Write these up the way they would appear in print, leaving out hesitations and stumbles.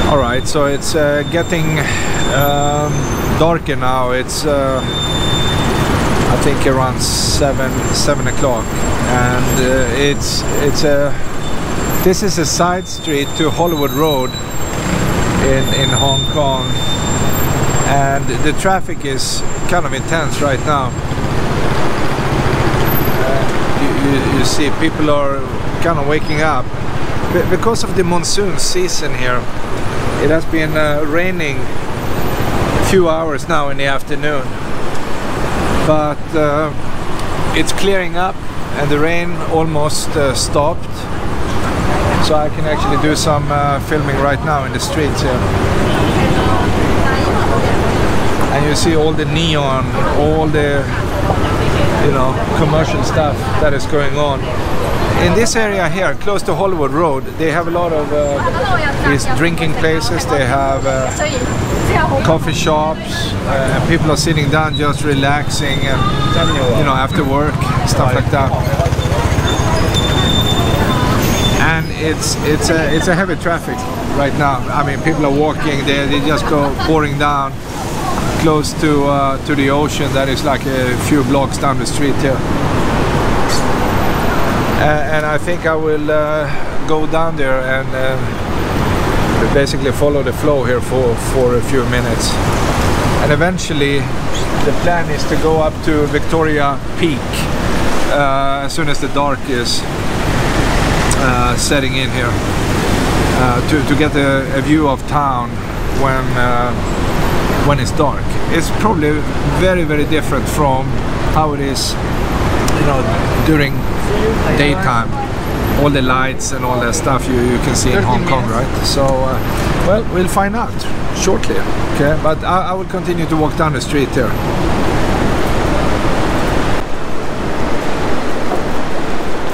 Alright, so it's getting darker now. It's I think around 7 o'clock, and this is a side street to Hollywood Road in Hong Kong, and the traffic is kind of intense right now. You see people are kind of waking up because of the monsoon season here. It has been raining a few hours now in the afternoon, but it's clearing up and the rain almost stopped, so I can actually do some filming right now in the streets here. And you see all the neon, all the, you know, commercial stuff that is going on. In this area here, close to Hollywood Road, they have a lot of these drinking places. They have coffee shops, and people are sitting down just relaxing, and you know, after work, stuff like that. And it's a heavy traffic right now. I mean, people are walking. They just go pouring down close to the ocean. That is like a few blocks down the street here. And I think I will go down there and basically follow the flow here for a few minutes. And eventually the plan is to go up to Victoria Peak as soon as the dark is setting in here, to get a view of town when it's dark. It's probably very, very different from how it is, you know, during daytime. All the lights and all that stuff you can see in Hong Kong, right? So well, we'll find out shortly. Okay, but I will continue to walk down the street here.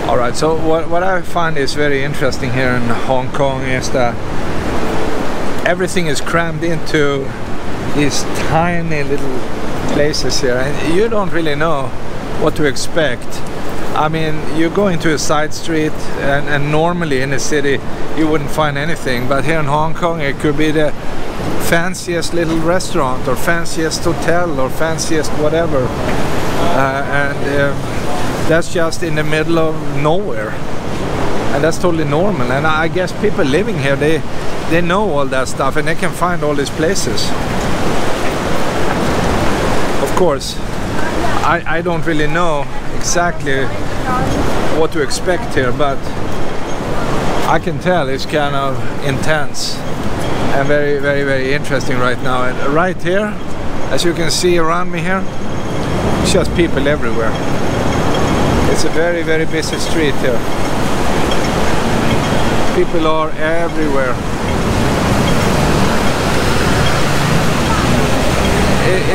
Alright, so what I find is very interesting here in Hong Kong is that everything is crammed into these tiny little places here, and you don't really know what to expect. I mean, you go into a side street and normally in a city you wouldn't find anything, but here in Hong Kong it could be the fanciest little restaurant or fanciest hotel or fanciest whatever, and that's just in the middle of nowhere, and that's totally normal. And I guess people living here, they know all that stuff, and they can find all these places. Of course, I don't really know exactly what to expect here, but I can tell it's kind of intense and very, very, very interesting right now. And right here, as you can see around me here, it's just people everywhere. It's a very, very busy street here. People are everywhere.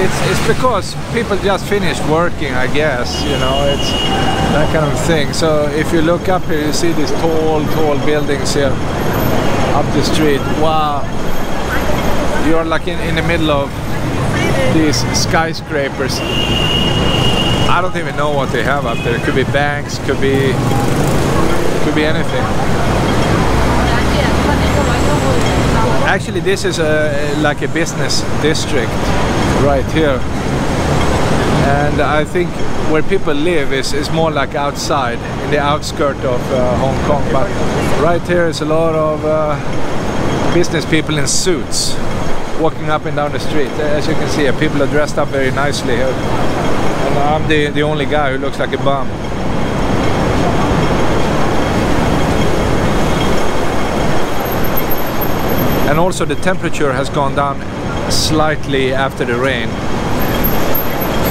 It's because people just finished working, I guess, you know, it's that kind of thing. So if you look up here, you see these tall buildings here up the street. Wow, you're like in the middle of these skyscrapers. I don't even know what they have up there. It could be banks, could be anything. Actually, this is like a business district right here, and I think where people live is more like outside, in the outskirts of Hong Kong. But right here is a lot of business people in suits walking up and down the street. As you can see, people are dressed up very nicely here, and I'm the only guy who looks like a bum. And also the temperature has gone down slightly after the rain,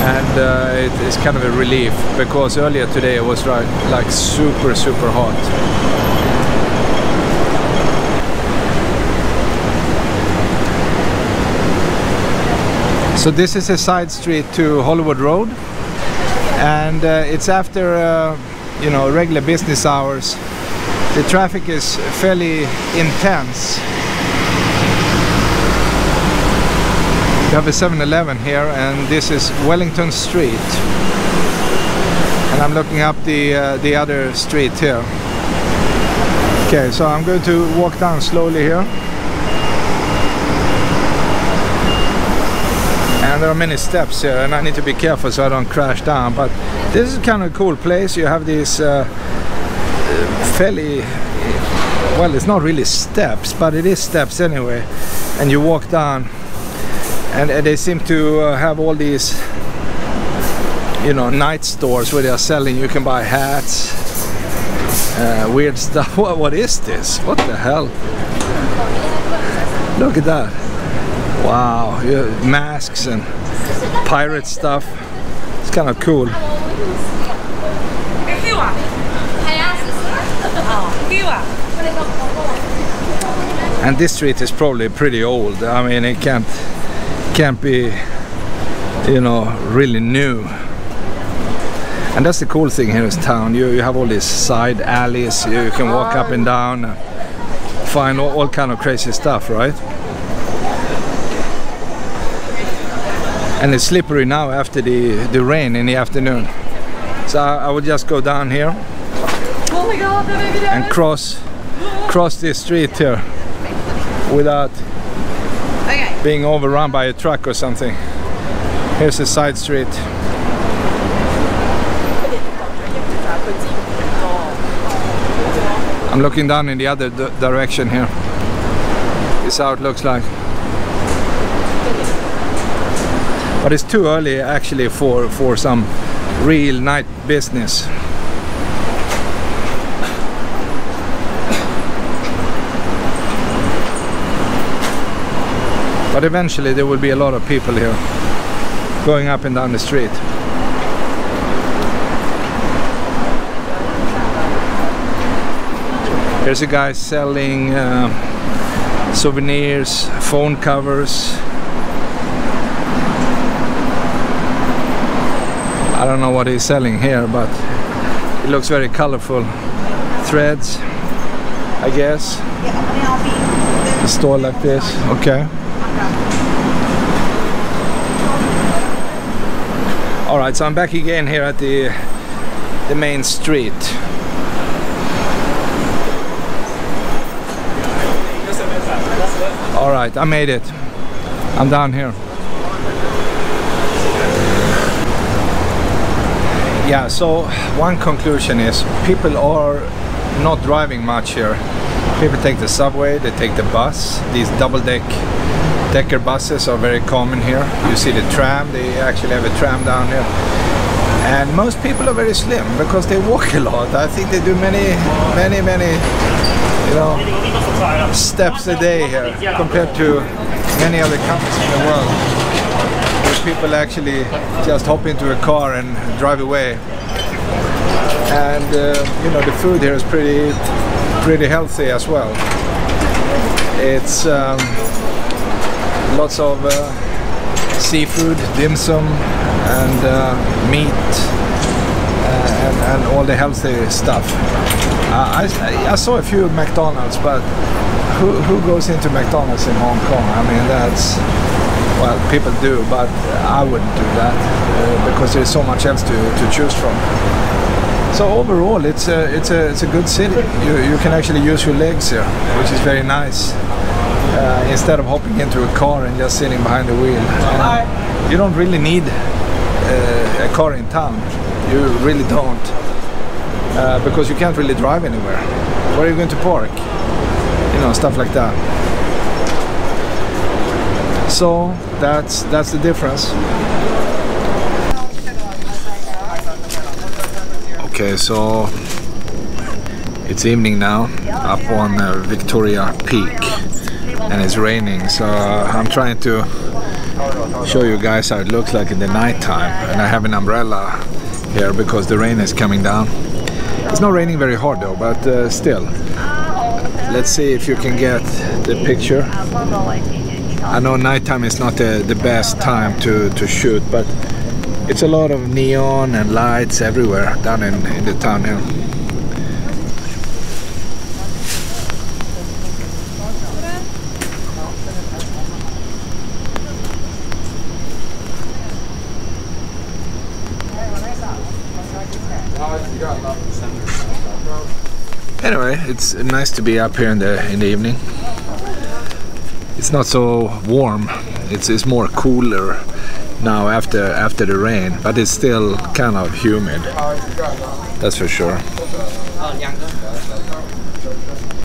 and it is kind of a relief, because earlier today it was like super hot. So this is a side street to Hollywood Road, and it's after you know, regular business hours. The traffic is fairly intense. You have a 7-Eleven here, and this is Wellington Street, and I'm looking up the other street here. Okay, so I'm going to walk down slowly here. and there are many steps here, and I need to be careful so I don't crash down. But this is kind of a cool place. You have these fairly, well, it's not really steps, but it is steps anyway, and you walk down, and they seem to have all these, you know, night stores where they are selling. You can buy hats, weird stuff. What is this? What the hell? Look at that. Wow, masks and pirate stuff. It's kind of cool. And this street is probably pretty old. I mean, it can't be, you know, really new. And that's the cool thing here in town. You have all these side alleys. You can walk up and down, find all kind of crazy stuff, right? And it's slippery now after the rain in the afternoon. So I would just go down here and cross this street here without being overrun by a truck or something. Here's a side street. I'm looking down in the other direction here. This is how it looks like. But it's too early actually for some real night business. But eventually there will be a lot of people here going up and down the street. There's a guy selling souvenirs, phone covers. I don't know what he's selling here, but it looks very colorful. Threads, I guess. A store like this, okay. Alright, so I'm back again here at the main street. Alright, I made it. I'm down here. Yeah, so one conclusion is people are not driving much here. People take the subway, they take the bus. These double-decker buses are very common here. You see the tram, they actually have a tram down here. And most people are very slim because they walk a lot. I think they do many, you know, steps a day here compared to many other countries in the world. People actually just hop into a car and drive away, and you know, the food here is pretty healthy as well. It's lots of seafood, dim sum, and meat, and all the healthy stuff. I saw a few McDonald's, but who goes into McDonald's in Hong Kong? I mean, that's, well, people do, but I wouldn't do that because there's so much else to choose from. So overall, it's a good city. You can actually use your legs here, which is very nice. Instead of hopping into a car and just sitting behind the wheel. And you don't really need a car in town. You really don't, because you can't really drive anywhere. Where are you going to park? You know, stuff like that. So that's the difference. Okay, so it's evening now up on Victoria Peak, and it's raining, so I'm trying to show you guys how it looks like in the night time. And I have an umbrella here because the rain is coming down. It's not raining very hard though, but still. Let's see if you can get the picture. I know nighttime is not the best time to shoot, but it's a lot of neon and lights everywhere down in the town here. Anyway, it's nice to be up here in the evening. It's not so warm. It's more cooler now after the rain, but it's still kind of humid. That's for sure.